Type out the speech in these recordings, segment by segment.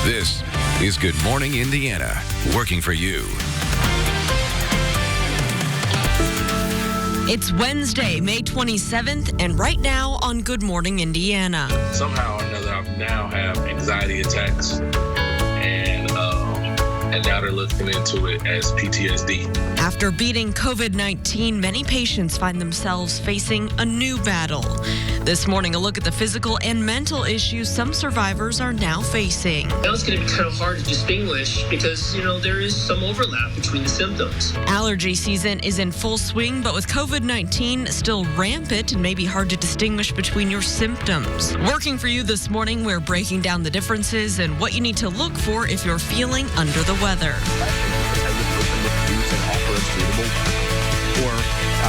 This is Good Morning Indiana, working for you. It's Wednesday, May 27th, and right now on Good Morning Indiana. Somehow or another, I now have anxiety attacks, and now they're looking into it as PTSD. After beating COVID-19, many patients find themselves facing a new battle. This morning, a look at the physical and mental issues some survivors are now facing. Now it's going to be kind of hard to distinguish because, there is some overlap between the symptoms. Allergy season is in full swing, but with COVID-19 still rampant, it may be hard to distinguish between your symptoms. Working for you this morning, we're breaking down the differences and what you need to look for if you're feeling under the weather.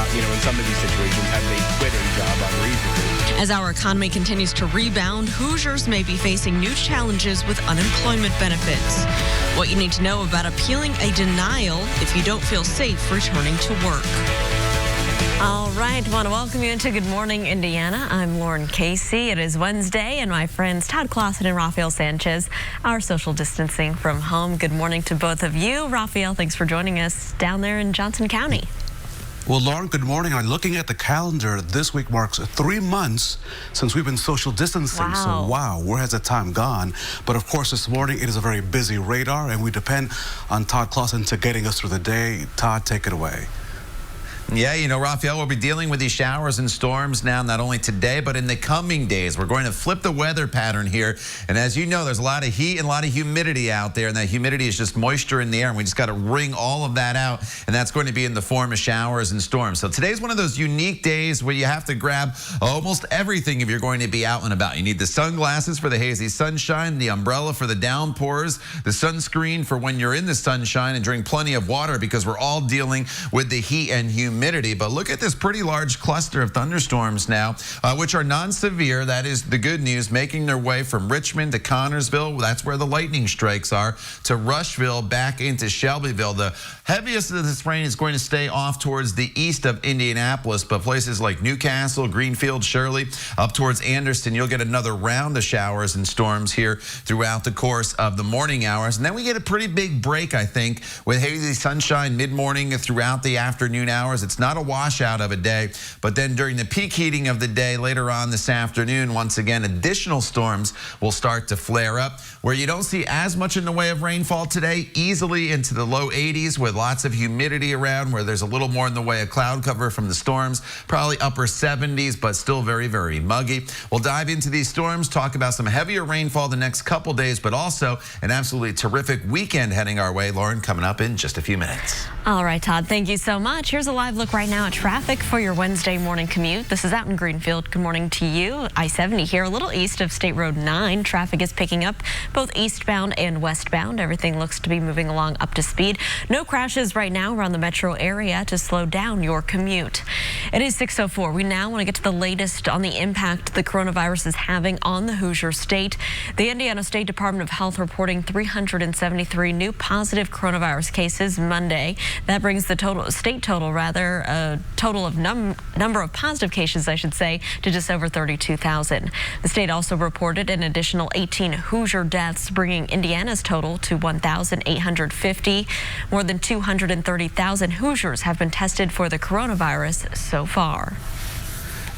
In some of these situations, have they quit a job unreasonably? As our economy continues to rebound, Hoosiers may be facing new challenges with unemployment benefits. What you need to know about appealing a denial if you don't feel safe returning to work. All right, I want to welcome you into Good Morning Indiana. I'm Lauren Casey. It is Wednesday, and my friends Todd Clausen and Rafael Sanchez are social distancing from home. Good morning to both of you. Rafael, thanks for joining us down there in Johnson County. Well, Lauren, good morning. I'm looking at the calendar. This week marks 3 months since we've been social distancing. Wow. So, wow, where has the time gone? But, of course, this morning it is a very busy radar, and we depend on Todd Clausen to getting us through the day. Todd, take it away. Yeah, Rafael, we'll be dealing with these showers and storms now, not only today, but in the coming days. We're going to flip the weather pattern here. And as you know, there's a lot of heat and a lot of humidity out there. And that humidity is just moisture in the air. And we just got to wring all of that out. And that's going to be in the form of showers and storms. So today's one of those unique days where you have to grab almost everything if you're going to be out and about. You need the sunglasses for the hazy sunshine, the umbrella for the downpours, the sunscreen for when you're in the sunshine, and drink plenty of water because we're all dealing with the heat and humidity. But look at this pretty large cluster of thunderstorms now, which are non-severe. That is the good news, making their way from Richmond to Connorsville. That's where the lightning strikes are, to Rushville, back into Shelbyville. The heaviest of this rain is going to stay off towards the east of Indianapolis, but places like Newcastle, Greenfield, Shirley, up towards Anderson, you'll get another round of showers and storms here throughout the course of the morning hours. And then we get a pretty big break, I think, with hazy sunshine mid-morning throughout the afternoon hours. It's not a washout of a day, but then during the peak heating of the day later on this afternoon, once again, additional storms will start to flare up. Where you don't see as much in the way of rainfall today, easily into the low 80s with lots of humidity around, where there's a little more in the way of cloud cover from the storms, probably upper 70s, but still very, very muggy. We'll dive into these storms, talk about some heavier rainfall the next couple days, but also an absolutely terrific weekend heading our way. Lauren, coming up in just a few minutes. All right, Todd, thank you so much. Here's a live look right now at traffic for your Wednesday morning commute. This is out in Greenfield. Good morning to you. I-70 here, a little east of State Road 9. Traffic is picking up both eastbound and westbound. Everything looks to be moving along up to speed. No crashes right now around the metro area to slow down your commute. It is 6:04. We now want to get to the latest on the impact the coronavirus is having on the Hoosier State. The Indiana State Department of Health reporting 373 new positive coronavirus cases Monday. That brings the state total of number of positive cases, I should say, to just over 32,000. The state also reported an additional 18 Hoosier deaths, bringing Indiana's total to 1,850. More than 230,000 Hoosiers have been tested for the coronavirus so far.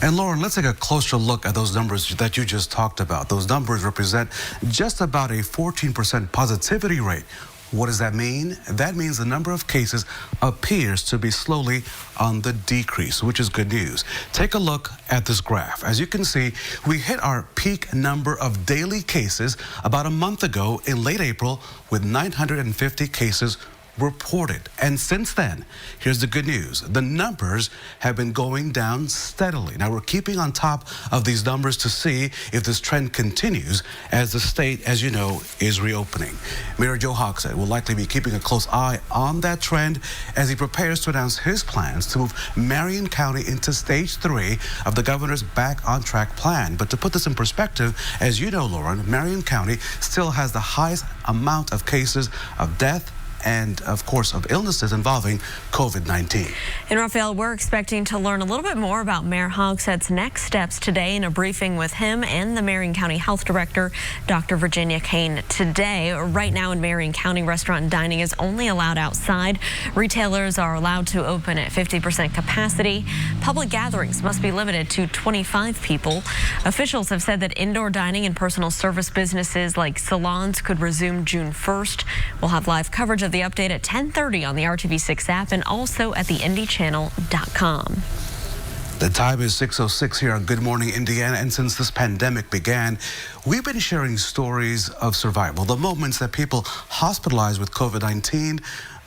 And Lauren, let's take a closer look at those numbers that you just talked about. Those numbers represent just about a 14% positivity rate. What does that mean? That means the number of cases appears to be slowly on the decrease, which is good news. Take a look at this graph. As you can see, we hit our peak number of daily cases about a month ago in late April with 950 cases reported. And since then, here's the good news. The numbers have been going down steadily. Now, we're keeping on top of these numbers to see if this trend continues as the state, as you know, is reopening. Mayor Joe Hogsett will likely be keeping a close eye on that trend as he prepares to announce his plans to move Marion County into stage 3 of the governor's Back on Track plan. But to put this in perspective, as you know, Lauren, Marion County still has the highest amount of cases of death and, of course, of illnesses involving COVID-19. And Raphael, we're expecting to learn a little bit more about Mayor Hogsett's next steps today in a briefing with him and the Marion County Health Director, Dr. Virginia Kane. Today, right now in Marion County, restaurant and dining is only allowed outside. Retailers are allowed to open at 50% capacity. Public gatherings must be limited to 25 people. Officials have said that indoor dining and personal service businesses like salons could resume June 1st. We'll have live coverage of the update at 10:30 on the RTV6 app and also at the IndyChannel.com. The time is 6:06 here on Good Morning Indiana, and since this pandemic began, we've been sharing stories of survival, the moments that people hospitalized with COVID-19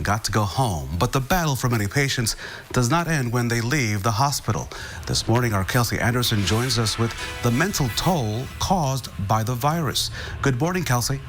got to go home. But the battle for many patients does not end when they leave the hospital. This morning, our Kelsey Anderson joins us with the mental toll caused by the virus. Good morning, Kelsey.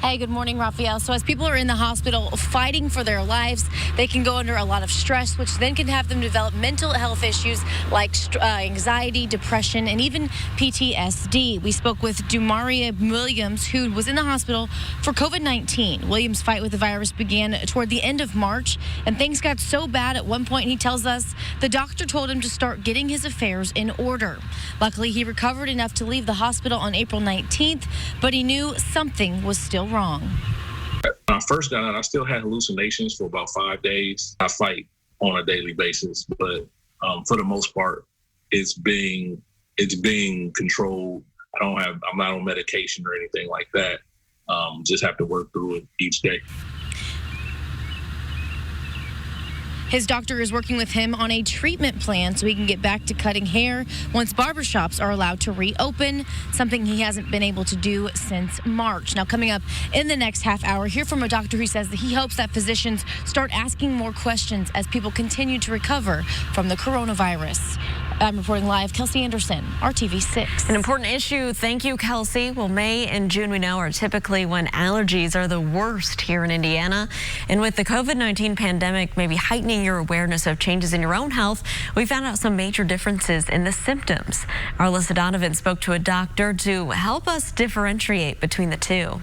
Hey, good morning, Raphael. So as people are in the hospital fighting for their lives, they can go under a lot of stress, which then can have them develop mental health issues like anxiety, depression, and even PTSD. We spoke with Dumaria Williams, who was in the hospital for COVID-19. Williams' fight with the virus began toward the end of March, and things got so bad at one point, he tells us, the doctor told him to start getting his affairs in order. Luckily, he recovered enough to leave the hospital on April 19th, but he knew something was still wrong. When I first got out, I still had hallucinations for about 5 days. I fight on a daily basis, but for the most part, it's being controlled. I'm not on medication or anything like that. Just have to work through it each day. His doctor is working with him on a treatment plan so he can get back to cutting hair once barbershops are allowed to reopen, something he hasn't been able to do since March. Now, coming up in the next half hour, hear from a doctor who says that he hopes that physicians start asking more questions as people continue to recover from the coronavirus. I'm reporting live, Kelsey Anderson, RTV6. An important issue. Thank you, Kelsey. Well, May and June, we know, are typically when allergies are the worst here in Indiana. And with the COVID-19 pandemic maybe heightening your awareness of changes in your own health, we found out some major differences in the symptoms. Our Alyssa Donovan spoke to a doctor to help us differentiate between the two.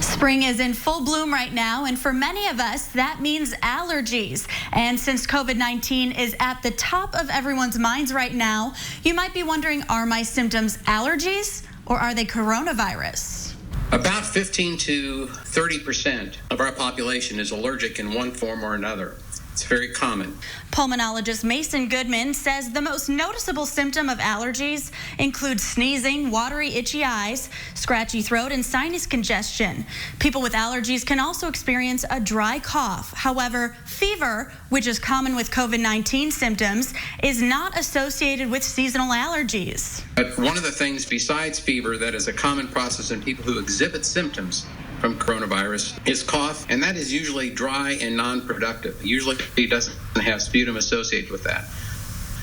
Spring is in full bloom right now, and for many of us, that means allergies. And since COVID-19 is at the top of everyone's minds right now, you might be wondering, are my symptoms allergies or are they coronavirus? About 15 to 30% of our population is allergic in one form or another. It's very common. Pulmonologist Mason Goodman says the most noticeable symptom of allergies includes sneezing, watery, itchy eyes, scratchy throat, and sinus congestion. People with allergies can also experience a dry cough. However, fever, which is common with COVID-19 symptoms, is not associated with seasonal allergies. But one of the things besides fever that is a common process in people who exhibit symptoms from coronavirus is cough, and that is usually dry and non-productive. Usually it doesn't have sputum associated with that.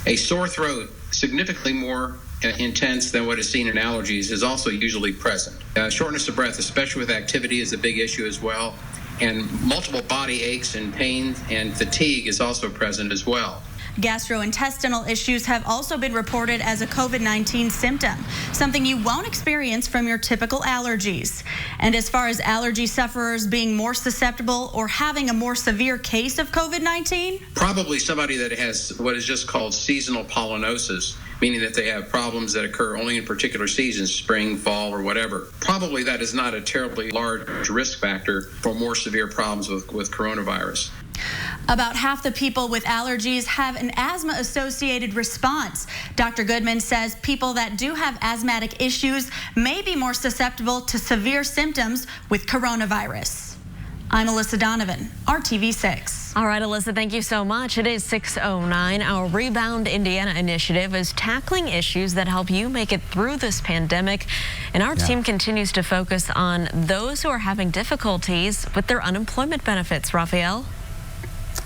A sore throat, significantly more intense than what is seen in allergies, is also usually present. Shortness of breath, especially with activity, is a big issue as well. And multiple body aches and pain and fatigue is also present as well. Gastrointestinal issues have also been reported as a COVID-19 symptom, something you won't experience from your typical allergies. And as far as allergy sufferers being more susceptible or having a more severe case of COVID-19? Probably somebody that has what is just called seasonal pollinosis, meaning that they have problems that occur only in particular seasons, spring, fall, or whatever. Probably that is not a terribly large risk factor for more severe problems with coronavirus. About half the people with allergies have an asthma-associated response. Dr. Goodman says people that do have asthmatic issues may be more susceptible to severe symptoms with coronavirus. I'm Alyssa Donovan, RTV6. All right, Alyssa, thank you so much. It is 6:09. Our Rebound Indiana initiative is tackling issues that help you make it through this pandemic. And our team continues to focus on those who are having difficulties with their unemployment benefits. Raphael?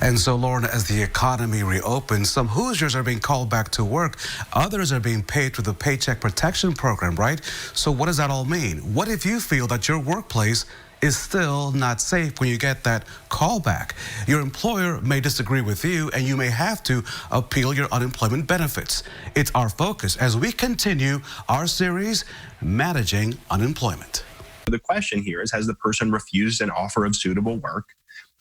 And so, Lauren, as the economy reopens, some Hoosiers are being called back to work. Others are being paid through the Paycheck Protection Program, right? So what does that all mean? What if you feel that your workplace is still not safe when you get that call back? Your employer may disagree with you, and you may have to appeal your unemployment benefits. It's our focus as we continue our series, Managing Unemployment. The question here is, has the person refused an offer of suitable work?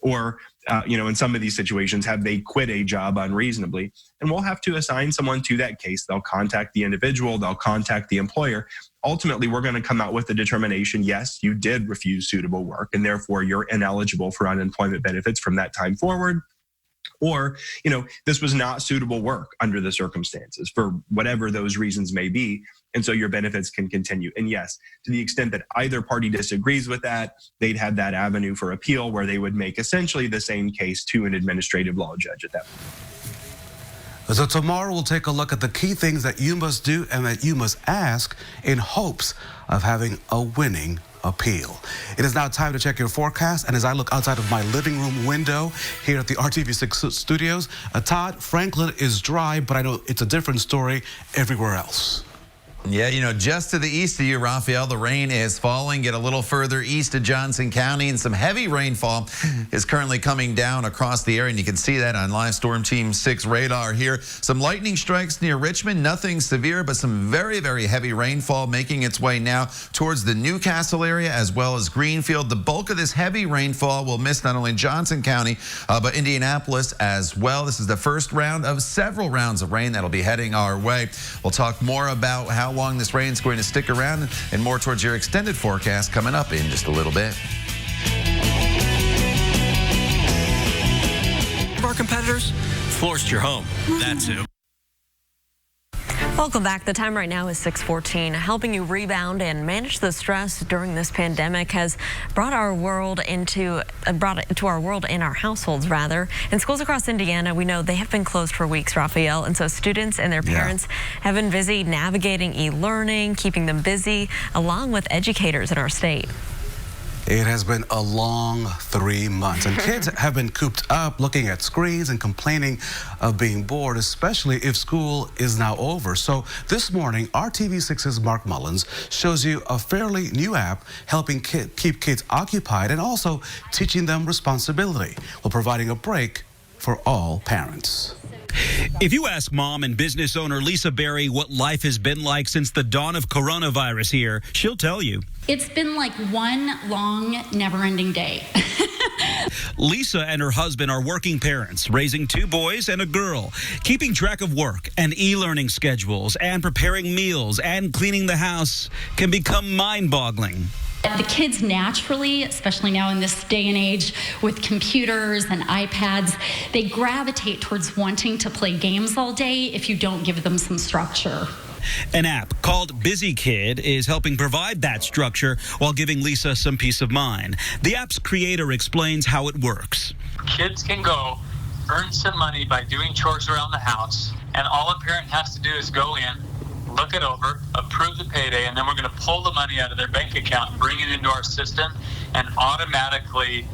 Or, in some of these situations, have they quit a job unreasonably? And we'll have to assign someone to that case. They'll contact the individual. They'll contact the employer. Ultimately, we're going to come out with a determination, yes, you did refuse suitable work, and therefore you're ineligible for unemployment benefits from that time forward. Or, this was not suitable work under the circumstances for whatever those reasons may be. And so your benefits can continue. And yes, to the extent that either party disagrees with that, they'd have that avenue for appeal where they would make essentially the same case to an administrative law judge at that point. So tomorrow we'll take a look at the key things that you must do and that you must ask in hopes of having a winning appeal. It is now time to check your forecast, and as I look outside of my living room window here at the RTV6 studios, Todd, Franklin is dry, but I know it's a different story everywhere else. Yeah, just to the east of you, Raphael, the rain is falling. Get a little further east of Johnson County, and some heavy rainfall is currently coming down across the area, and you can see that on Live Storm Team 6 radar here. Some lightning strikes near Richmond, nothing severe, but some very, very heavy rainfall making its way now towards the Newcastle area as well as Greenfield. The bulk of this heavy rainfall will miss not only Johnson County, but Indianapolis as well. This is the first round of several rounds of rain that'll be heading our way. We'll talk more about how long this rain is going to stick around and more towards your extended forecast coming up in just a little bit. Our competitors forced your home. That's who. Welcome back. The time right now is 6:14. Helping you rebound and manage the stress during this pandemic has brought to our world in our households rather. In schools across Indiana, we know they have been closed for weeks, Raphael, and so students and their parents have been busy navigating e-learning, keeping them busy, along with educators in our state. It has been a long 3 months, and kids have been cooped up looking at screens and complaining of being bored, especially if school is now over. So this morning, our TV6's Mark Mullins shows you a fairly new app helping keep kids occupied and also teaching them responsibility while providing a break for all parents. If you ask mom and business owner Lisa Berry what life has been like since the dawn of coronavirus here, she'll tell you. It's been like one long, never-ending day. Lisa and her husband are working parents, raising 2 boys and a girl, keeping track of work and e-learning schedules and preparing meals and cleaning the house can become mind-boggling. The kids naturally, especially now in this day and age with computers and iPads, they gravitate towards wanting to play games all day if you don't give them some structure. An app called Busy Kid is helping provide that structure while giving Lisa some peace of mind. The app's creator explains how it works. Kids can go earn some money by doing chores around the house, and all a parent has to do is go in, look it over, approve the payday, and then we're going to pull the money out of their bank account and bring it into our system and automatically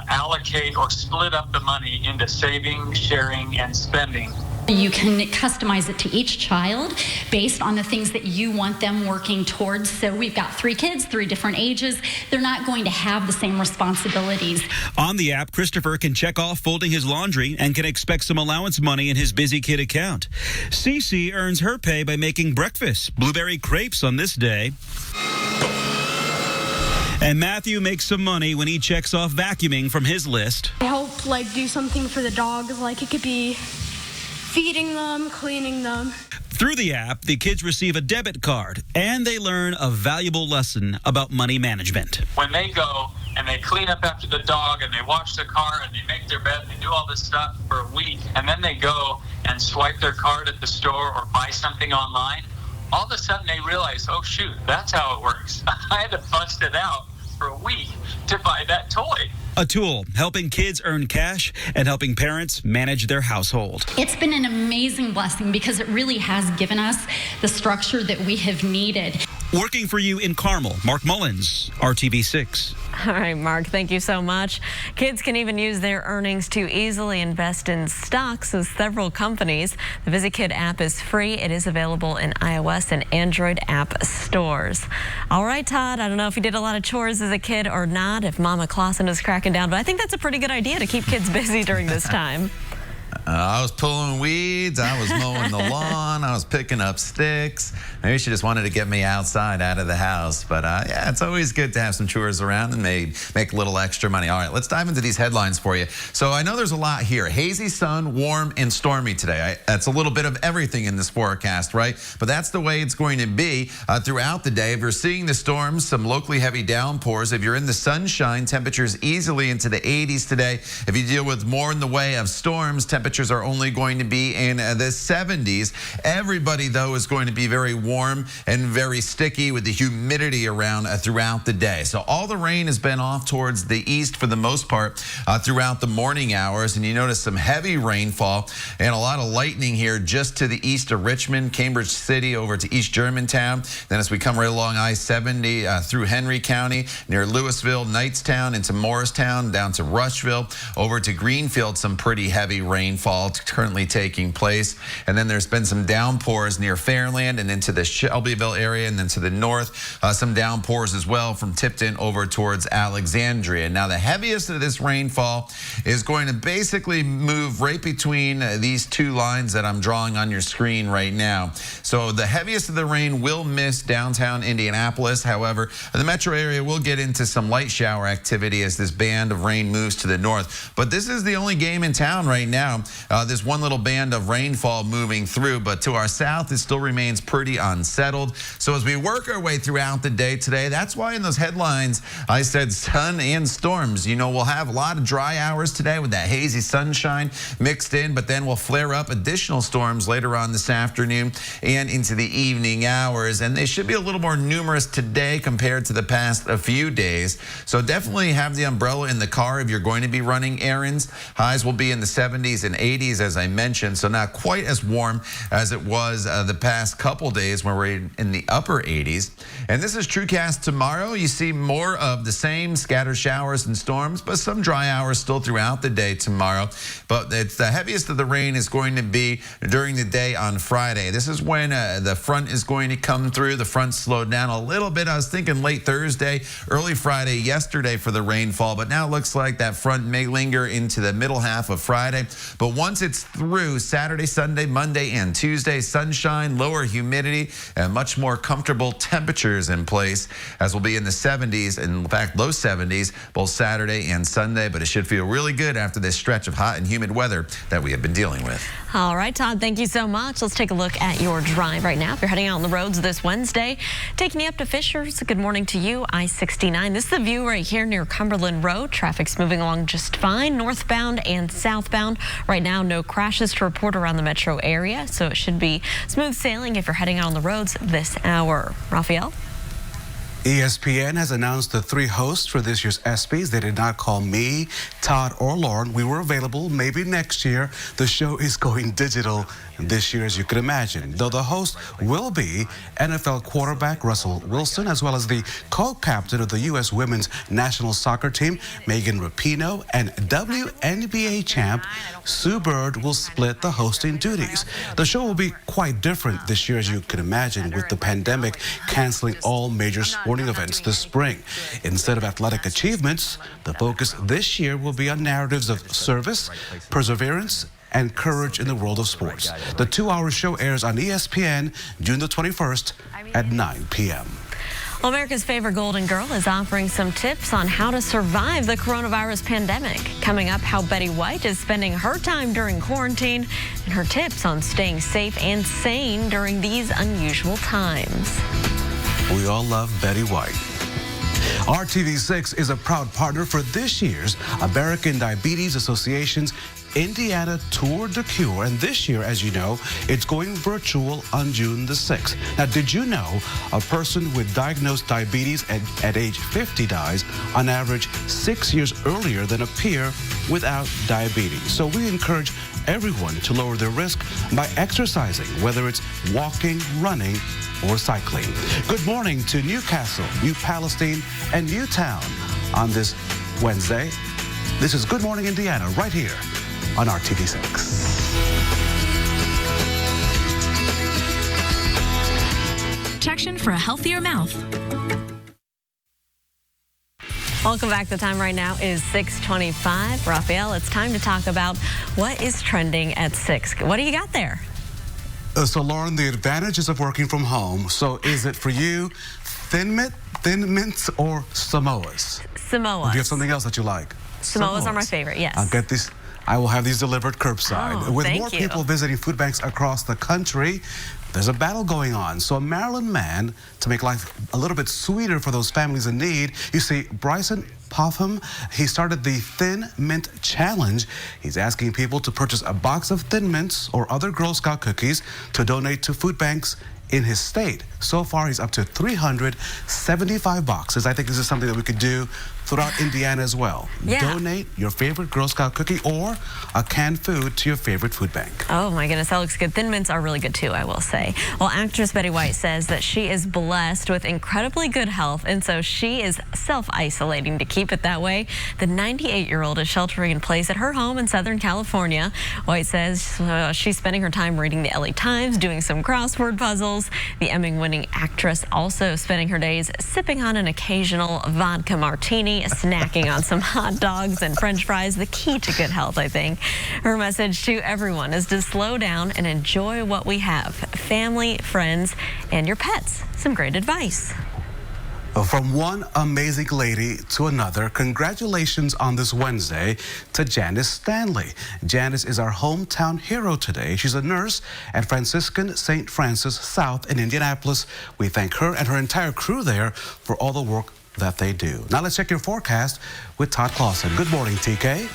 allocate or split up the money into saving, sharing, and spending. You can customize it to each child based on the things that you want them working towards. So we've got 3 kids, 3 different ages. They're not going to have the same responsibilities. On the app, Christopher can check off folding his laundry and can expect some allowance money in his Busy Kid account. Cece earns her pay by making breakfast, blueberry crepes on this day. And Matthew makes some money when he checks off vacuuming from his list. I hope do something for the dogs, it could be feeding them, cleaning them. Through the app, the kids receive a debit card, and they learn a valuable lesson about money management. When they go and they clean up after the dog and they wash their car and they make their bed and they do all this stuff for a week, and then they go and swipe their card at the store or buy something online, all of a sudden they realize, oh shoot, that's how it works. I had to bust it out for a week to buy that toy. A tool helping kids earn cash and helping parents manage their household. It's been an amazing blessing because it really has given us the structure that we have needed. Working for you in Carmel, Mark Mullins, RTV6. All right, Mark, thank you so much. Kids can even use their earnings to easily invest in stocks with several companies. The Busy Kid app is free. It is available in iOS and Android app stores. All right, Todd, I don't know if you did a lot of chores as a kid or not, if Mama Clausen is cracking down, but I think that's a pretty good idea to keep kids busy during this time. I was pulling weeds. I was mowing the lawn. I was picking up sticks. Maybe she just wanted to get me outside, out of the house. But yeah, it's always good to have some chores around and make a little extra money. All right, let's dive into these headlines for you. So I know there's a lot here. Hazy sun, warm, and stormy today. That's a little bit of everything in this forecast, right? But that's the way it's going to be throughout the day. If you're seeing the storms, some locally heavy downpours. If you're in the sunshine, temperatures easily into the 80s today. If you deal with more in the way of storms, temperatures are only going to be in the 70s. Everybody, though, is going to be very warm and very sticky with the humidity around throughout the day. So all the rain has been off towards the east for the most part throughout the morning hours. And you notice some heavy rainfall and a lot of lightning here just to the east of Richmond, Cambridge City over to East Germantown. Then as we come right along I-70 through Henry County, near Louisville, Knightstown, into Morristown, down to Rushville, over to Greenfield, some pretty heavy rainfall currently taking place. And then there's been some downpours near Fairland and into the Shelbyville area, and then to the north, some downpours as well from Tipton over towards Alexandria. Now, the heaviest of this rainfall is going to basically move right between these two lines that I'm drawing on your screen right now. So the heaviest of the rain will miss downtown Indianapolis. However, the metro area will get into some light shower activity as this band of rain moves to the north. But this is the only game in town right now. This one little band of rainfall moving through, but to our south, it still remains pretty unsettled. So as we work our way throughout the day today, that's why in those headlines, I said sun and storms. You know, we'll have a lot of dry hours today with that hazy sunshine mixed in, but then we'll flare up additional storms later on this afternoon and into the evening hours. And they should be a little more numerous today compared to the past a few days. So definitely have the umbrella in the car if you're going to be running errands. Highs will be in the 70s and 80s, as I mentioned, so not quite as warm as it was the past couple days when we're in the upper 80s. And this is TrueCast tomorrow. You see more of the same scattered showers and storms, but some dry hours still throughout the day tomorrow. But it's the heaviest of the rain is going to be during the day on Friday. This is when the front is going to come through. The front slowed down a little bit. I was thinking late Thursday, early Friday yesterday for the rainfall, but now it looks like that front may linger into the middle half of Friday. But once it's through, Saturday, Sunday, Monday, and Tuesday, sunshine, lower humidity, and much more comfortable temperatures in place, as we'll be in the 70s, in fact, low 70s, both Saturday and Sunday. But it should feel really good after this stretch of hot and humid weather that we have been dealing with. All right, Todd, thank you so much. Let's take a look at your drive right now. If you're heading out on the roads this Wednesday, taking you up to Fishers, good morning to you, I-69. This is the view right here near Cumberland Road. Traffic's moving along just fine, northbound and southbound. Right now, no crashes to report around the metro area, so it should be smooth sailing if you're heading out on the roads this hour. Raphael? ESPN has announced the 3 hosts for this year's ESPYs. They did not call me, Todd, or Lauren. We were available maybe next year. The show is going digital this year, as you can imagine, though the host will be NFL quarterback Russell Wilson, as well as the co-captain of the U.S. women's national soccer team, Megan Rapinoe, and WNBA champ Sue Bird will split the hosting duties. The show will be quite different this year, as you can imagine, with the pandemic canceling all major sporting events this spring. Instead of athletic achievements, the focus this year will be on narratives of service, perseverance, and courage in the world of sports. The 2-hour show airs on ESPN June the 21st at 9 p.m. Well, America's favorite Golden Girl is offering some tips on how to survive the coronavirus pandemic. Coming up, how Betty White is spending her time during quarantine and her tips on staying safe and sane during these unusual times. We all love Betty White. RTV6 is a proud partner for this year's American Diabetes Association's Indiana Tour de Cure, and this year, as you know, it's going virtual on June the 6th. Now, did you know a person with diagnosed diabetes at age 50 dies on average 6 years earlier than a peer without diabetes? So we encourage everyone to lower their risk by exercising, whether it's walking, running, or cycling. Good morning to Newcastle, New Palestine, and Newtown on this Wednesday. This is Good Morning Indiana right here on RTV6. Protection for a healthier mouth. Welcome back. The time right now is 6:25. Raphael, it's time to talk about what is trending at 6. What do you got there? So, Lauren, the advantages of working from home. So, is it for you Thin Mints or Samoas? Samoas. Do you have something else that you like? Samoas are my favorite, yes. I'll get these. I will have these delivered curbside. Oh, With thank more you. people visiting food banks across the country, there's a battle going on. So a Maryland man, to make life a little bit sweeter for those families in need, you see, Bryson Popham, he started the Thin Mint Challenge. He's asking people to purchase a box of Thin Mints or other Girl Scout cookies to donate to food banks in his state. So far, he's up to 375 boxes. I think this is something that we could do throughout Indiana as well. Yeah. Donate your favorite Girl Scout cookie or a canned food to your favorite food bank. Oh my goodness, that looks good. Thin Mints are really good too, I will say. Well, actress Betty White says that she is blessed with incredibly good health, and so she is self-isolating to keep it that way. The 98-year-old is sheltering in place at her home in Southern California. White says she's spending her time reading the LA Times, doing some crossword puzzles. The Emmy-winning actress also spending her days sipping on an occasional vodka martini, snacking on some hot dogs and French fries, the key to good health, I think. Her message to everyone is to slow down and enjoy what we have. Family, friends, and your pets. Some great advice. From one amazing lady to another, congratulations on this Wednesday to Janice Stanley. Janice is our hometown hero today. She's a nurse at Franciscan St. Francis South in Indianapolis. We thank her and her entire crew there for all the work that they do. Now let's check your forecast with Todd Clausen. Good morning, TK.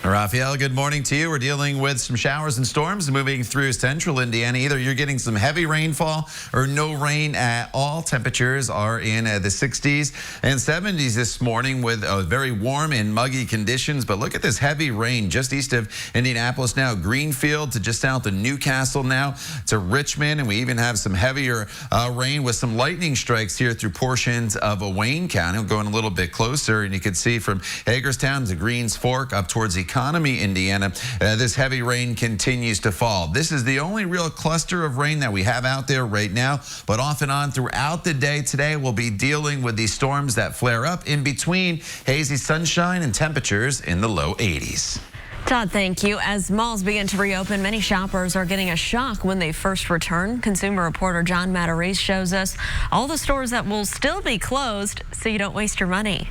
Raphael, good morning to you. We're dealing with some showers and storms moving through central Indiana. Either you're getting some heavy rainfall or no rain at all. Temperatures are in the 60s and 70s this morning with very warm and muggy conditions. But look at this heavy rain just east of Indianapolis now. Greenfield to just south of Newcastle now to Richmond. And we even have some heavier rain with some lightning strikes here through portions of Wayne County. Going a little bit closer, and you can see from Hagerstown to Greens Fork up towards Economy, Indiana, this heavy rain continues to fall. This is the only real cluster of rain that we have out there right now, but off and on throughout the day today, we'll be dealing with these storms that flare up in between hazy sunshine and temperatures in the low 80s. Todd, thank you. As malls begin to reopen, many shoppers are getting a shock when they first return. Consumer reporter John Matarese shows us all the stores that will still be closed so you don't waste your money.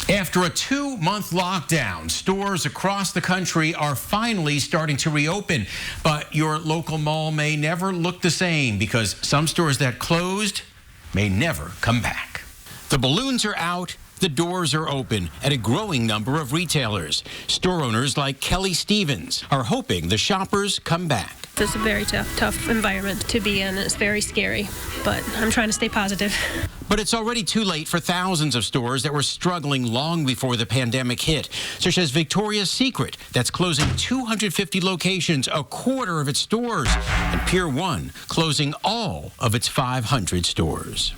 After a 2-month lockdown, stores across the country are finally starting to reopen. But your local mall may never look the same because some stores that closed may never come back. The balloons are out. The doors are open at a growing number of retailers. Store owners like Kelly Stevens are hoping the shoppers come back. It's a very tough environment to be in. It's very scary, but I'm trying to stay positive. But it's already too late for thousands of stores that were struggling long before the pandemic hit, such as Victoria's Secret, that's closing 250 locations, a quarter of its stores, and Pier 1 closing all of its 500 stores.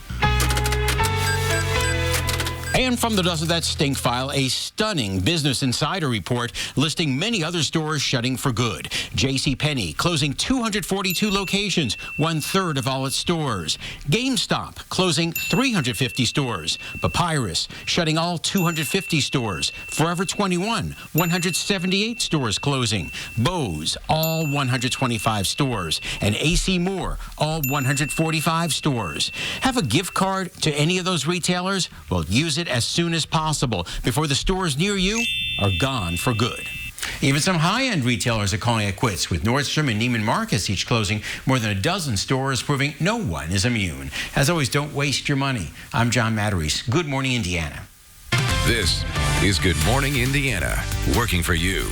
And from the Doesn't That Stink file, a stunning Business Insider report listing many other stores shutting for good. JCPenney closing 242 locations, 1/3 of all its stores. GameStop closing 350 stores. Papyrus shutting all 250 stores. Forever 21, 178 stores closing. Bose, all 125 stores. And AC Moore, all 145 stores. Have a gift card to any of those retailers? Well, use it as soon as possible before the stores near you are gone for good. Even some high-end retailers are calling it quits, with Nordstrom and Neiman Marcus each closing more than a dozen stores, proving no one is immune. As always, don't waste your money. I'm John Matarese. Good morning, Indiana. This is Good Morning Indiana, working for you.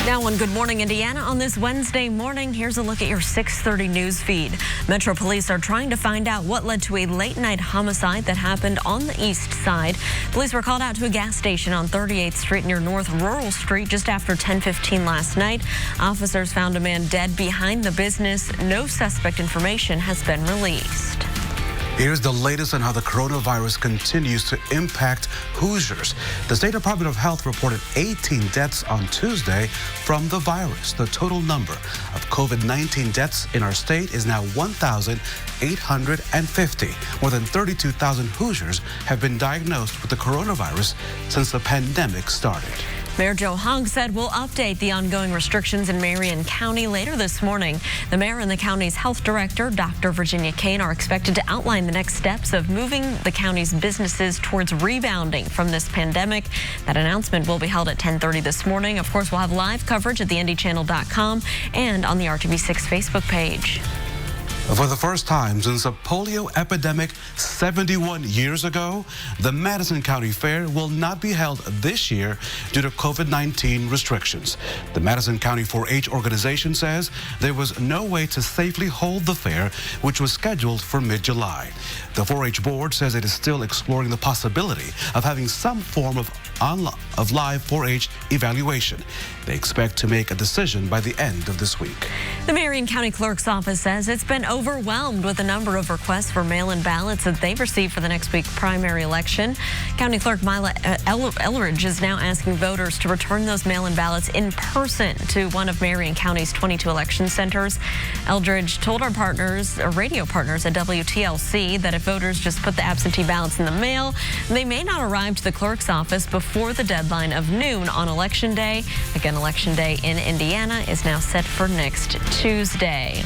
Now on Good Morning Indiana on this Wednesday morning, here's a look at your 6:30 news feed. Metro Police are trying to find out what led to a late-night homicide that happened on the east side. Police were called out to a gas station on 38th Street near North Rural Street just after 10:15 last night. Officers found a man dead behind the business. No suspect information has been released. Here's the latest on how the coronavirus continues to impact Hoosiers. The State Department of Health reported 18 deaths on Tuesday from the virus. The total number of COVID-19 deaths in our state is now 1,850. More than 32,000 Hoosiers have been diagnosed with the coronavirus since the pandemic started. Mayor Joe Hogg said we'll update the ongoing restrictions in Marion County later this morning. The mayor and the county's health director, Dr. Virginia Kane, are expected to outline the next steps of moving the county's businesses towards rebounding from this pandemic. That announcement will be held at 10:30 this morning. Of course, we'll have live coverage at theindychannel.com and on the RTV6 Facebook page. For the first time since a polio epidemic 71 years ago, the Madison County Fair will not be held this year due to COVID-19 restrictions. The Madison County 4-H organization says there was no way to safely hold the fair, which was scheduled for mid-July. The 4-H board says it is still exploring the possibility of having some form of live 4-H evaluation. They expect to make a decision by the end of this week. The Marion County Clerk's office says it's been overwhelmed with the number of requests for mail-in ballots that they've received for the next week's primary election. County Clerk Mila Elleridge is now asking voters to return those mail-in ballots in person to one of Marion County's 22 election centers. Eldridge told our radio partners at WTLC that if voters just put the absentee ballots in the mail, they may not arrive to the clerk's office before the deadline of noon on Election Day. Again, Election Day in Indiana is now set for next Tuesday.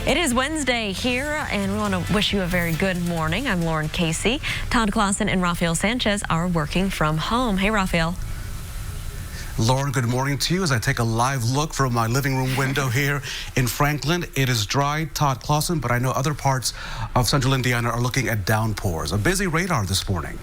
It is Wednesday here, and we want to wish you a very good morning. I'm Lauren Casey. Todd Clausen and Rafael Sanchez are working from home. Hey, Rafael. Lauren, good morning to you as I take a live look from my living room window here in Franklin. It is dry, Todd Clausen, but I know other parts of central Indiana are looking at downpours. A busy radar this morning.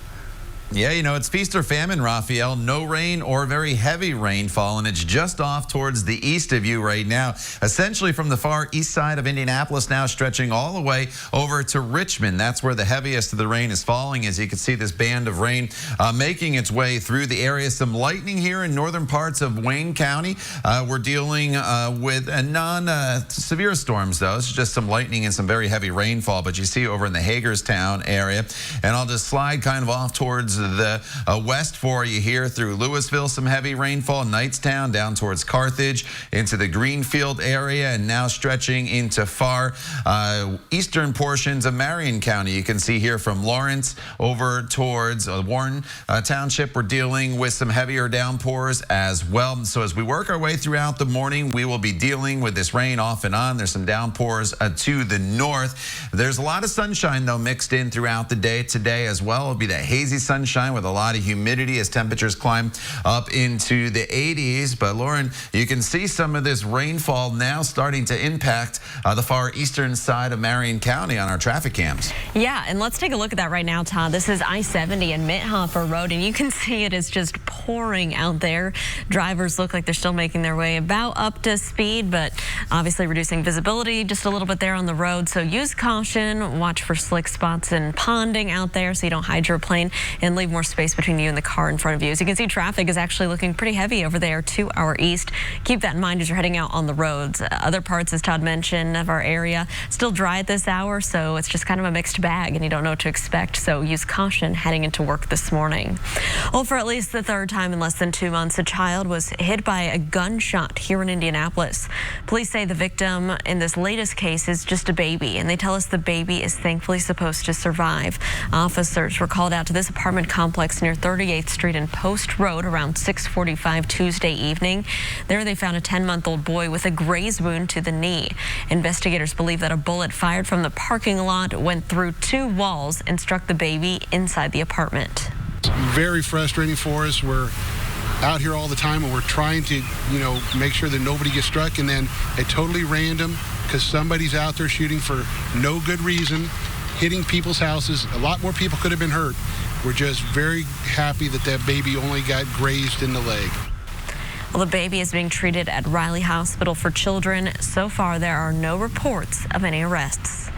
Yeah, you know, it's feast or famine, Raphael. No rain or very heavy rainfall, and it's just off towards the east of you right now. Essentially from the far east side of Indianapolis now stretching all the way over to Richmond. That's where the heaviest of the rain is falling. As you can see, this band of rain making its way through the area. Some lightning here in northern parts of Wayne County. We're dealing with non-severe storms, though. It's just some lightning and some very heavy rainfall. But you see over in the Hagerstown area. And I'll just slide kind of off towards the west for you here through Louisville, some heavy rainfall, Knightstown down towards Carthage into the Greenfield area, and now stretching into far eastern portions of Marion County. You can see here from Lawrence over towards Warren Township, we're dealing with some heavier downpours as well. So as we work our way throughout the morning, we will be dealing with this rain off and on. There's some downpours to the north. There's a lot of sunshine, though, mixed in throughout the day today as well. It'll be that hazy sunshine with a lot of humidity as temperatures climb up into the 80s. But Lauren, you can see some of this rainfall now starting to impact the far eastern side of Marion County on our traffic cams. Yeah, and let's take a look at that right now, Todd. This is I-70 and Mithofer Road, and you can see it is just pouring out there. Drivers look like they're still making their way about up to speed, but obviously reducing visibility just a little bit there on the road. So use caution, watch for slick spots and ponding out there so you don't hydroplane and leave more space between you and the car in front of you. As you can see, traffic is actually looking pretty heavy over there to our east. Keep that in mind as you're heading out on the roads. Other parts, as Todd mentioned, of our area still dry at this hour, so it's just kind of a mixed bag and you don't know what to expect. So use caution heading into work this morning. Well, for at least the third time in less than 2 months, a child was hit by a gunshot here in Indianapolis. Police say the victim in this latest case is just a baby, and they tell us the baby is thankfully supposed to survive. Officers were called out to this apartment complex near 38th Street and Post Road around 6:45 Tuesday evening. There they found a 10-month-old boy with a graze wound to the knee. Investigators believe that a bullet fired from the parking lot went through 2 walls and struck the baby inside the apartment. It's very frustrating for us. We're out here all the time and we're trying to, make sure that nobody gets struck, and then at totally random, because somebody's out there shooting for no good reason, hitting people's houses. A lot more people could have been hurt. We're just very happy that that baby only got grazed in the leg. Well, the baby is being treated at Riley Hospital for Children. So far, there are no reports of any arrests.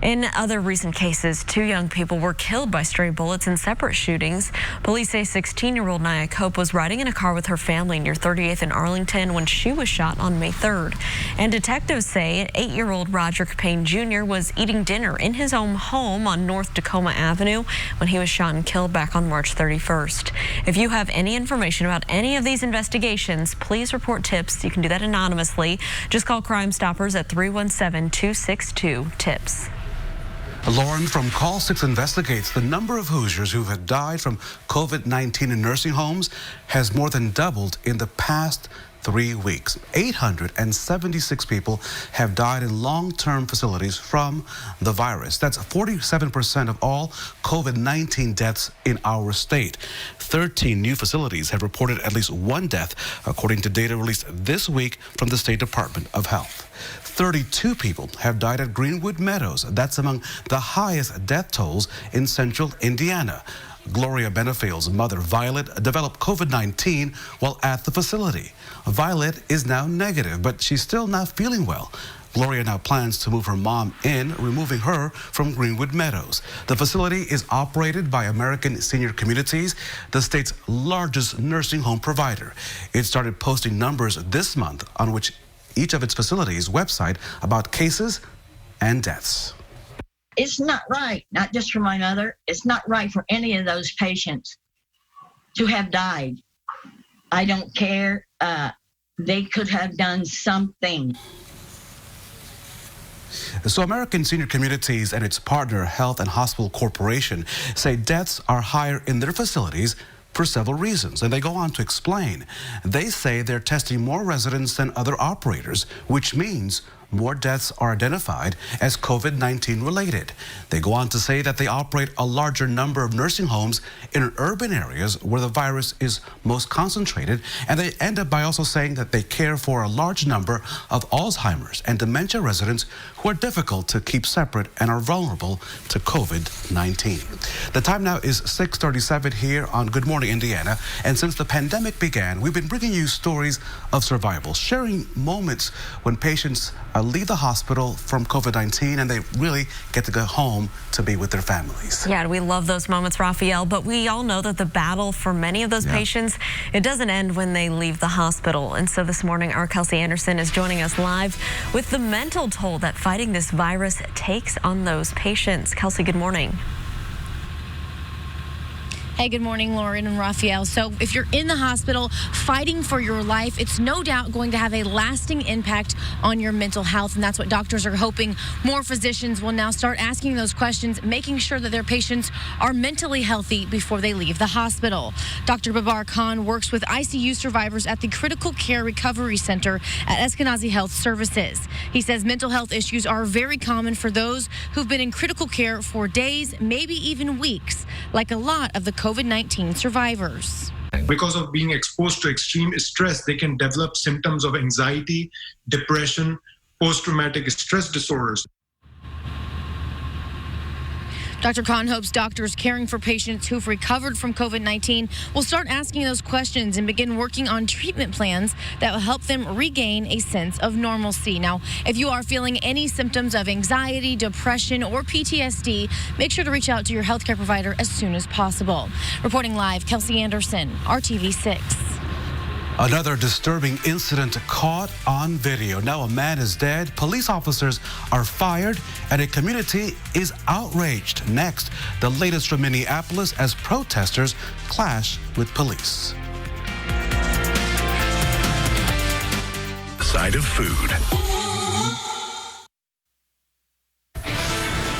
In other recent cases, 2 young people were killed by stray bullets in separate shootings. Police say 16-year-old Nia Cope was riding in a car with her family near 38th and Arlington when she was shot on May 3rd. And detectives say 8-year-old Roderick Payne Jr. was eating dinner in his own home on North Tacoma Avenue when he was shot and killed back on March 31st. If you have any information about any of these investigations, please report tips. You can do that anonymously. Just call Crime Stoppers at 317-262-TIPS. Lauren from Call 6 investigates. The number of Hoosiers who have died from COVID-19 in nursing homes has more than doubled in the past 3 weeks. 876 people have died in long-term facilities from the virus. That's 47% of all COVID-19 deaths in our state. 13 new facilities have reported at least 1 death, according to data released this week from the State Department of Health. 32 people have died at Greenwood Meadows. That's among the highest death tolls in central Indiana. Gloria Benefield's mother, Violet, developed COVID-19 while at the facility. Violet is now negative, but she's still not feeling well. Gloria now plans to move her mom in, removing her from Greenwood Meadows. The facility is operated by American Senior Communities, the state's largest nursing home provider. It started posting numbers this month on which each of its facilities' website about cases and deaths. It's not right, not just for my mother, it's not right for any of those patients to have died. I don't care. They could have done something. So American Senior Communities and its partner, Health and Hospital Corporation, say deaths are higher in their facilities for several reasons, and they go on to explain. They say they're testing more residents than other operators, which means more deaths are identified as COVID-19 related. They go on to say that they operate a larger number of nursing homes in urban areas where the virus is most concentrated, and they end up by also saying that they care for a large number of Alzheimer's and dementia residents who are difficult to keep separate and are vulnerable to COVID-19. The time now is 6:37 here on Good Morning Indiana, and since the pandemic began, we've been bringing you stories of survival, sharing moments when patients leave the hospital from COVID-19 and they really get to go home to be with their families. Yeah, we love those moments, Raphael, but we all know that the battle for many of those patients, it doesn't end when they leave the hospital. And so this morning, our Kelsey Anderson is joining us live with the mental toll that fighting this virus takes on those patients. Kelsey, good morning. Hey, good morning, Lauren and Raphael. So if you're in the hospital fighting for your life, it's no doubt going to have a lasting impact on your mental health. And that's what doctors are hoping more physicians will now start asking those questions, making sure that their patients are mentally healthy before they leave the hospital. Dr. Babar Khan works with ICU survivors at the Critical Care Recovery Center at Eskenazi Health Services. He says mental health issues are very common for those who've been in critical care for days, maybe even weeks, like a lot of the COVID-19 survivors. Because of being exposed to extreme stress, they can develop symptoms of anxiety, depression, post-traumatic stress disorders. Dr. Khan hopes doctors caring for patients who've recovered from COVID-19 will start asking those questions and begin working on treatment plans that will help them regain a sense of normalcy. Now, if you are feeling any symptoms of anxiety, depression, or PTSD, make sure to reach out to your healthcare provider as soon as possible. Reporting live, Kelsey Anderson, RTV6. Another disturbing incident caught on video. Now a man is dead, police officers are fired, and a community is outraged. Next, the latest from Minneapolis as protesters clash with police. Side of food.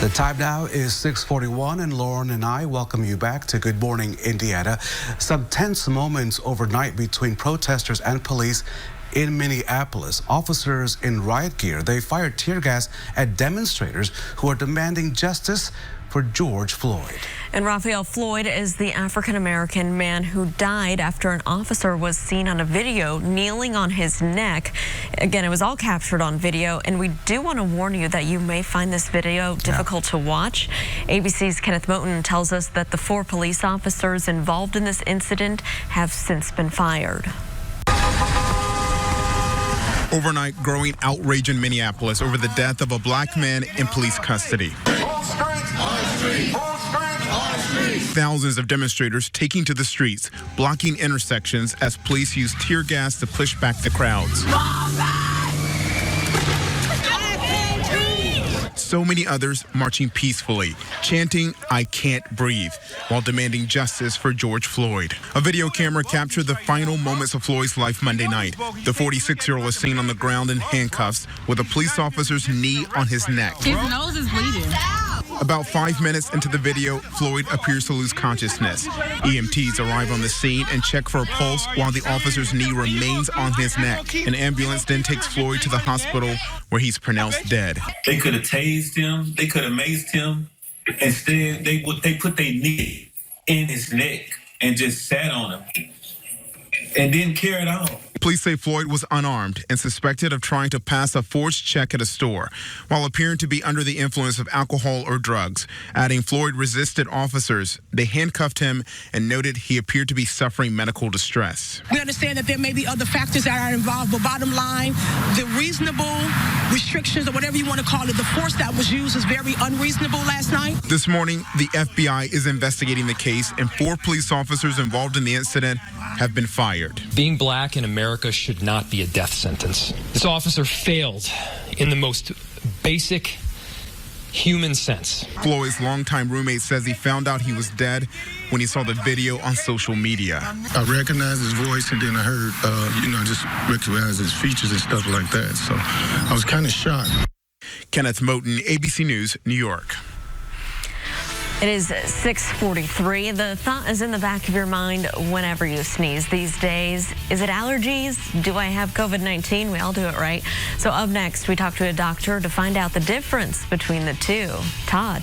The time now is 6:41, and Lauren and I welcome you back to Good Morning Indiana. Some tense moments overnight between protesters and police in Minneapolis. Officers in riot gear, they fired tear gas at demonstrators who are demanding justice for George Floyd. And Raphael, Floyd is the African-American man who died after an officer was seen on a video kneeling on his neck. Again, it was all captured on video, and we do want to warn you that you may find this video difficult to watch. ABC's Kenneth Moten tells us that the 4 police officers involved in this incident have since been fired. Overnight, growing outrage in Minneapolis over the death of a black man in police custody. Thousands of demonstrators taking to the streets, blocking intersections as police use tear gas to push back the crowds. So many others marching peacefully, chanting, "I can't breathe," while demanding justice for George Floyd. A video camera captured the final moments of Floyd's life Monday night. The 46-year-old was seen on the ground in handcuffs with a police officer's knee on his neck. His nose is bleeding. About 5 minutes into the video, Floyd appears to lose consciousness. EMTs arrive on the scene and check for a pulse while the officer's knee remains on his neck. An ambulance then takes Floyd to the hospital where he's pronounced dead. They could have tased him. They could have maced him. Instead, they put their knee in his neck and just sat on him and didn't care at all. Police say Floyd was unarmed and suspected of trying to pass a forged check at a store while appearing to be under the influence of alcohol or drugs. Adding Floyd resisted officers. They handcuffed him and noted he appeared to be suffering medical distress. We understand that there may be other factors that are involved, but bottom line, the reasonable restrictions or whatever you want to call it, the force that was used is very unreasonable last night. This morning, the FBI is investigating the case and 4 police officers involved in the incident have been fired. Being black in America should not be a death sentence. This officer failed in the most basic human sense. Floyd's longtime roommate says he found out he was dead when he saw the video on social media. I recognized his voice and then I heard, just recognized his features and stuff like that. So I was kind of shocked. Kenneth Moten, ABC News, New York. It is 6:43. The thought is in the back of your mind whenever you sneeze these days. Is it allergies? Do I have COVID-19? We all do it, right? So up next, we talk to a doctor to find out the difference between the two. Todd.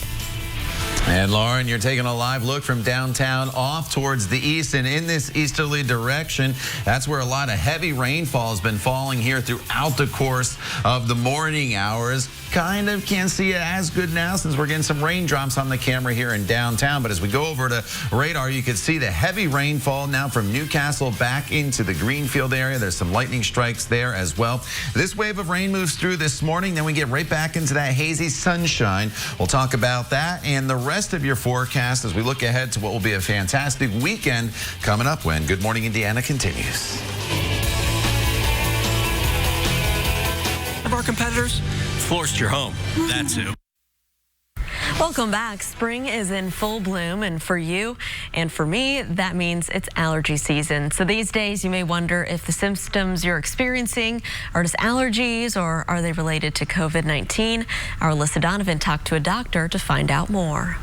And Lauren, you're taking a live look from downtown off towards the east, and in this easterly direction, that's where a lot of heavy rainfall has been falling here throughout the course of the morning hours. Kind of can't see it as good now since we're getting some raindrops on the camera here in downtown. But as we go over to radar, you can see the heavy rainfall now from Newcastle back into the Greenfield area. There's some lightning strikes there as well. This wave of rain moves through this morning. Then we get right back into that hazy sunshine. We'll talk about that and the rest of your forecast as we look ahead to what will be a fantastic weekend coming up when Good Morning Indiana continues. Of our competitors, Florist Your Home. That's who. Welcome back. Spring is in full bloom, and for you and for me, that means it's allergy season. So these days, you may wonder if the symptoms you're experiencing are just allergies or are they related to COVID-19? Our Alyssa Donovan talked to a doctor to find out more.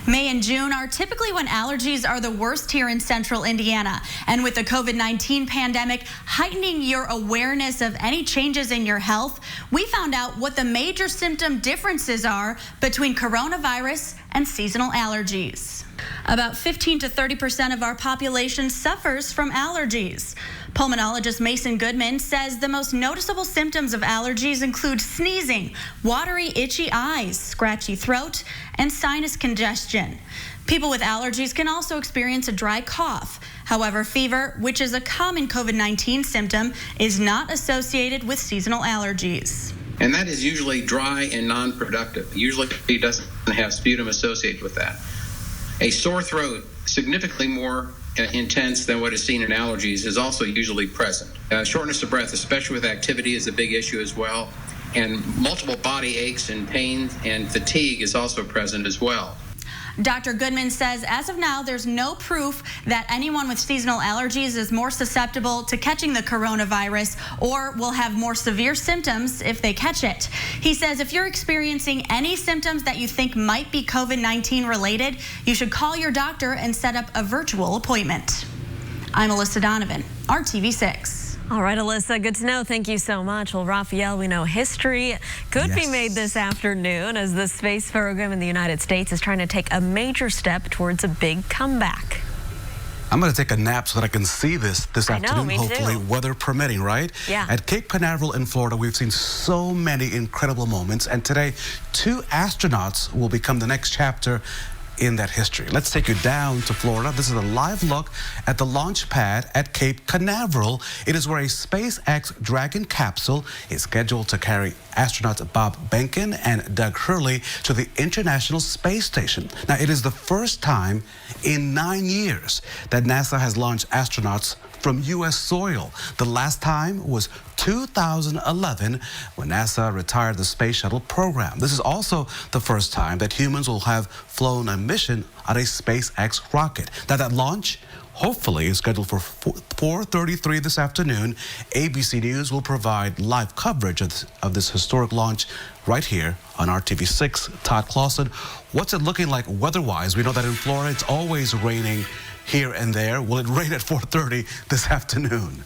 May and June are typically when allergies are the worst here in central Indiana. And with the COVID-19 pandemic heightening your awareness of any changes in your health, we found out what the major symptom differences are between coronavirus and seasonal allergies. About 15 to 30% of our population suffers from allergies. Pulmonologist Mason Goodman says the most noticeable symptoms of allergies include sneezing, watery, itchy eyes, scratchy throat, and sinus congestion. People with allergies can also experience a dry cough. However, fever, which is a common COVID-19 symptom, is not associated with seasonal allergies. And that is usually dry and non-productive. Usually it doesn't have sputum associated with that. A sore throat, significantly more intense than what is seen in allergies, is also usually present. Shortness of breath, especially with activity, is a big issue as well. And multiple body aches and pain and fatigue is also present as well. Dr. Goodman says as of now, there's no proof that anyone with seasonal allergies is more susceptible to catching the coronavirus or will have more severe symptoms if they catch it. He says if you're experiencing any symptoms that you think might be COVID-19 related, you should call your doctor and set up a virtual appointment. I'm Alyssa Donovan, RTV6. All right, Alyssa, good to know. Thank you so much. Well, Raphael, we know history could be made this afternoon as the space program in the United States is trying to take a major step towards a big comeback. I'm going to take a nap so that I can see this afternoon, hopefully, weather permitting, right? Yeah. At Cape Canaveral in Florida, we've seen so many incredible moments, and today, 2 astronauts will become the next chapter in that history. Let's take you down to Florida. This is a live look at the launch pad at Cape Canaveral. It is where a SpaceX Dragon capsule is scheduled to carry astronauts Bob Behnken and Doug Hurley to the International Space Station. Now, it is the first time in 9 years that NASA has launched astronauts from U.S. soil. The last time was 2011 when NASA retired the Space Shuttle program. This is also the first time that humans will have flown a mission on a SpaceX rocket. Now, that launch hopefully is scheduled for 4:33 this afternoon. ABC News will provide live coverage of this historic launch right here on RTV6. Todd Clausen, what's it looking like weather-wise? We know that in Florida it's always raining here and there. Will it rain at 4:30 this afternoon?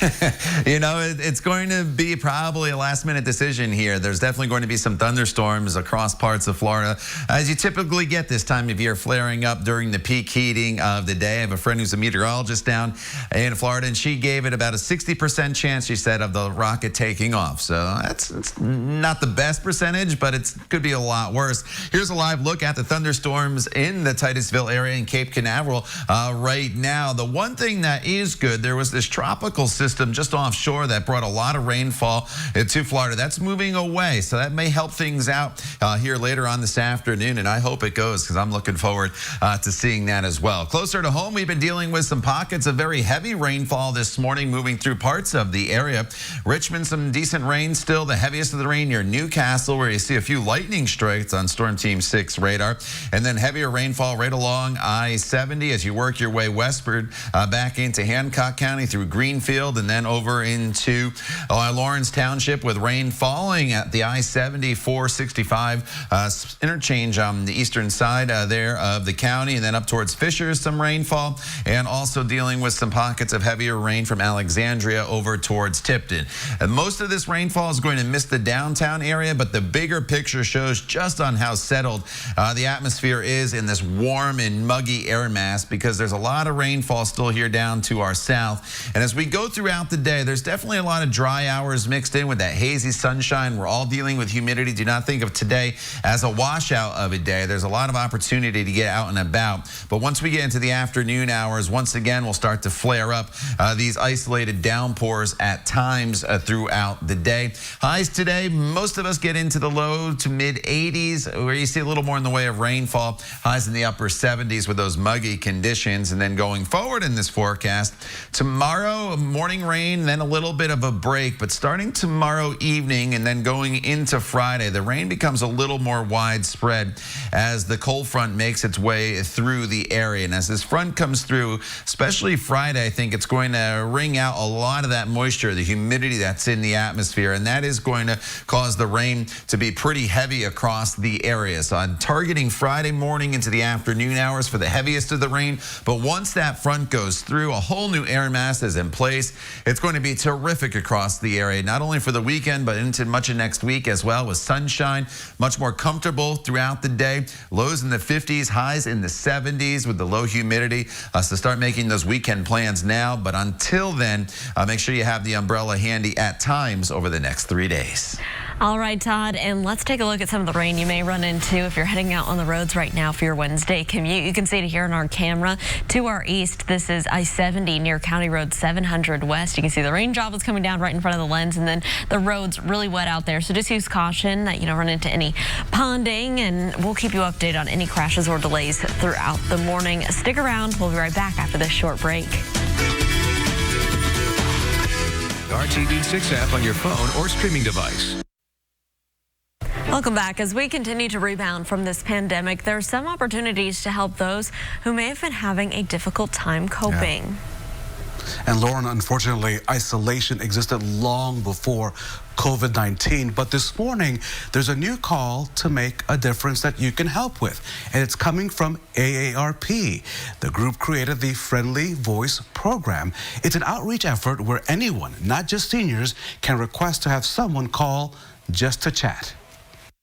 It's going to be probably a last-minute decision here. There's definitely going to be some thunderstorms across parts of Florida, as you typically get this time of year, flaring up during the peak heating of the day. I have a friend who's a meteorologist down in Florida, and she gave it about a 60% chance, she said, of the rocket taking off. So it's not the best percentage, but it could be a lot worse. Here's a live look at the thunderstorms in the Titusville area in Cape Canaveral right now. The one thing that is good, there was this tropical system just offshore that brought a lot of rainfall to Florida. That's moving away, so that may help things out here later on this afternoon, and I hope it goes, because I'm looking forward to seeing that as well. Closer to home, we've been dealing with some pockets of very heavy rainfall this morning, moving through parts of the area. Richmond, some decent rain still, the heaviest of the rain near Newcastle, where you see a few lightning strikes on Storm Team 6 radar, and then heavier rainfall right along I-70 as you work your way westward back into Hancock County through Greenfield, and then over into Lawrence Township, with rain falling at the I-70 465 interchange on the eastern side there of the county, and then up towards Fishers, some rainfall, and also dealing with some pockets of heavier rain from Alexandria over towards Tipton. And most of this rainfall is going to miss the downtown area, but the bigger picture shows just on how settled the atmosphere is in this warm and muggy air mass, because there's a lot of rainfall still here down to our south. And as we go throughout the day, there's definitely a lot of dry hours mixed in with that hazy sunshine. We're all dealing with humidity. Do not think of today as a washout of a day. There's a lot of opportunity to get out and about. But once we get into the afternoon hours, once again, we'll start to flare up these isolated downpours at times throughout the day. Highs today, most of us get into the low to mid 80s, where you see a little more in the way of rainfall. Highs in the upper 70s with those muggy conditions. And then going forward in this forecast, tomorrow, morning rain, then a little bit of a break, but starting tomorrow evening and then going into Friday, the rain becomes a little more widespread as the cold front makes its way through the area. And as this front comes through, especially Friday, I think it's going to wring out a lot of that moisture, the humidity that's in the atmosphere, and that is going to cause the rain to be pretty heavy across the area. So I'm targeting Friday morning into the afternoon hours for the heaviest of the rain, but once that front goes through, a whole new air mass is in place. It's going to be terrific across the area, not only for the weekend, but into much of next week as well, with sunshine, much more comfortable throughout the day. Lows in the 50s, highs in the 70s with the low humidity. So start making those weekend plans now. But until then, make sure you have the umbrella handy at times over the next 3 days. All right, Todd, and let's take a look at some of the rain you may run into if you're heading out on the roads right now for your Wednesday commute. You can see it here on our camera. To our east, this is I-70 near County Road 700 West. You can see the rain drop is coming down right in front of the lens, and then the road's really wet out there. So just use caution that you don't run into any ponding, and we'll keep you updated on any crashes or delays throughout the morning. Stick around. We'll be right back after this short break. RTV6 app on your phone or streaming device. Welcome back. As we continue to rebound from this pandemic, there are some opportunities to help those who may have been having a difficult time coping. Yeah. And Lauren, unfortunately, isolation existed long before COVID-19, but this morning there's a new call to make a difference that you can help with, and it's coming from AARP. The group created the Friendly Voice program. It's an outreach effort where anyone, not just seniors, can request to have someone call just to chat.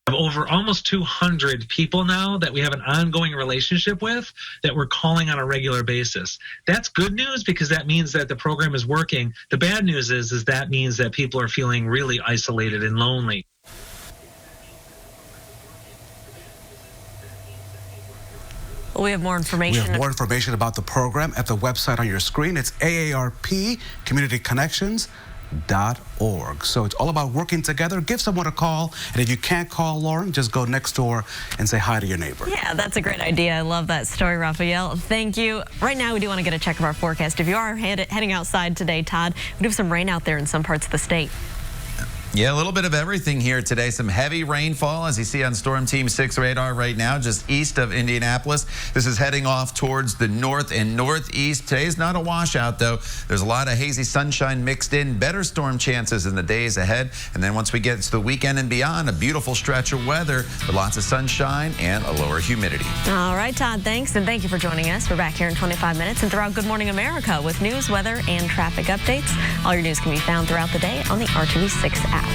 Over almost 200 people now that we have an ongoing relationship with that we're calling on a regular basis. That's good news because that means that the program is working. The bad news is that means that people are feeling really isolated and lonely. We have more We information. have more information about the program at the website on your screen. It's AARP Community Connections.org. So it's all about working together. Give someone a call. And if you can't call Lauren, just go next door and say hi to your neighbor. Yeah, that's a great idea. I love that story, Raphael. Thank you. Right now, we do want to get a check of our forecast. If you are heading outside today, Todd, we do have some rain out there in some parts of the state. Yeah, a little bit of everything here today. Some heavy rainfall, as you see on Storm Team 6 radar right now, just east of Indianapolis. This is heading off towards the north and northeast. Today's not a washout, though. There's a lot of hazy sunshine mixed in. Better storm chances in the days ahead. And then once we get to the weekend and beyond, a beautiful stretch of weather with lots of sunshine and a lower humidity. All right, Todd, thanks. And thank you for joining us. We're back here in 25 minutes and throughout Good Morning America with news, weather, and traffic updates. All your news can be found throughout the day on the RTV6 app.